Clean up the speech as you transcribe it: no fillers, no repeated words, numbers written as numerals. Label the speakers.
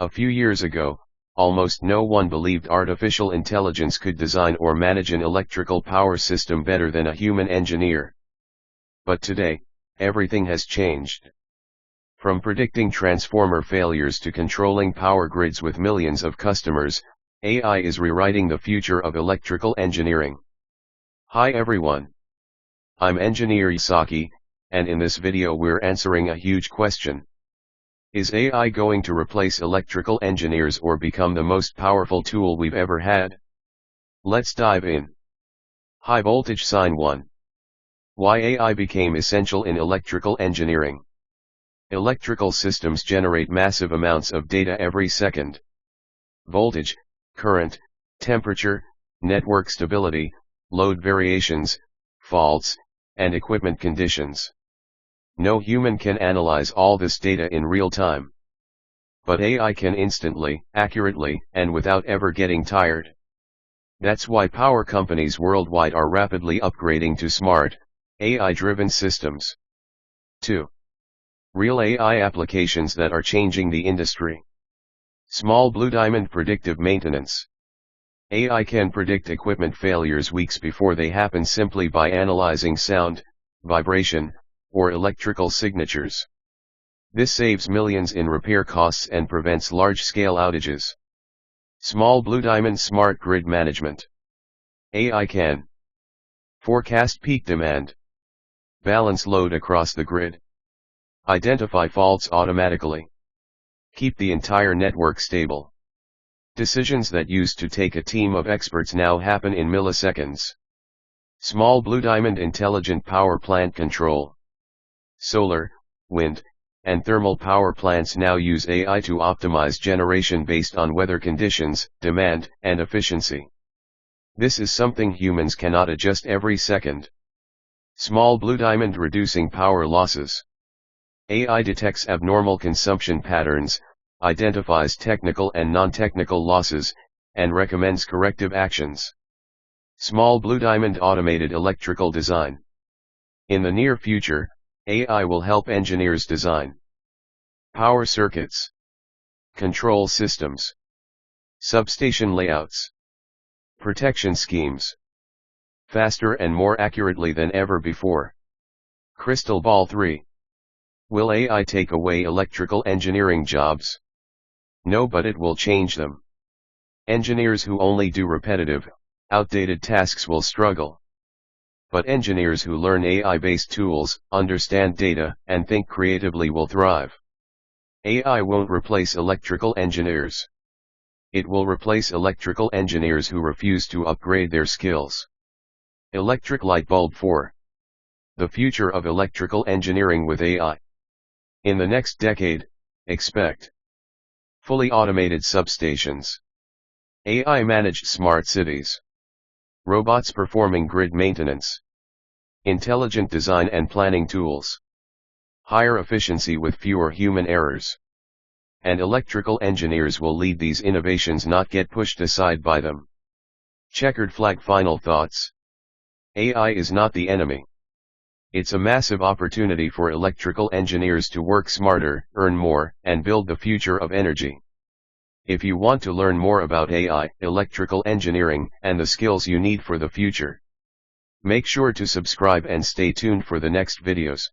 Speaker 1: A few years ago, almost no one believed artificial intelligence could design or manage an electrical power system better than a human engineer. But today, everything has changed. From predicting transformer failures to controlling power grids with millions of customers, AI is rewriting the future of electrical engineering. Hi everyone. I'm Engineer Yahya Saki, and in this video we're answering a huge question. Is AI going to replace electrical engineers or become the most powerful tool we've ever had? Let's dive in. High voltage sign 1. Why AI became essential in electrical engineering. Electrical systems generate massive amounts of data every second. Voltage, current, temperature, network stability, load variations, faults, and equipment conditions. No human can analyze all this data in real time. But AI can instantly, accurately, and without ever getting tired. That's why power companies worldwide are rapidly upgrading to smart, AI-driven systems. 2. Real AI applications that are changing the industry. Small blue diamond predictive maintenance. AI can predict equipment failures weeks before they happen simply by analyzing sound, vibration, or electrical signatures. This saves millions in repair costs and prevents large-scale outages. Small blue diamond smart grid management. AI can forecast peak demand, balance load across the grid, identify faults automatically, keep the entire network stable. Decisions that used to take a team of experts now happen in milliseconds. Small blue diamond intelligent power plant control. Solar, wind, and thermal power plants now use AI to optimize generation based on weather conditions, demand, and efficiency. This is something humans cannot adjust every second. Small blue diamond reducing power losses. AI detects abnormal consumption patterns, identifies technical and non-technical losses, and recommends corrective actions. Small blue diamond automated electrical design. In the near future, AI will help engineers design power circuits, control systems, substation layouts, protection schemes, faster and more accurately than ever before. Crystal Ball 3. Will AI take away electrical engineering jobs? No, but it will change them. Engineers who only do repetitive, outdated tasks will struggle. But engineers who learn AI-based tools, understand data, and think creatively will thrive. AI won't replace electrical engineers. It will replace electrical engineers who refuse to upgrade their skills. Electric light bulb 4. The future of electrical engineering with AI. In the next decade, expect fully automated substations, AI-managed smart cities, robots performing grid maintenance, intelligent design and planning tools, higher efficiency with fewer human errors. And electrical engineers will lead these innovations, not get pushed aside by them. Checkered flag. Final thoughts. AI is not the enemy. It's a massive opportunity for electrical engineers to work smarter, earn more, and build the future of energy. If you want to learn more about AI, electrical engineering, and the skills you need for the future, make sure to subscribe and stay tuned for the next videos.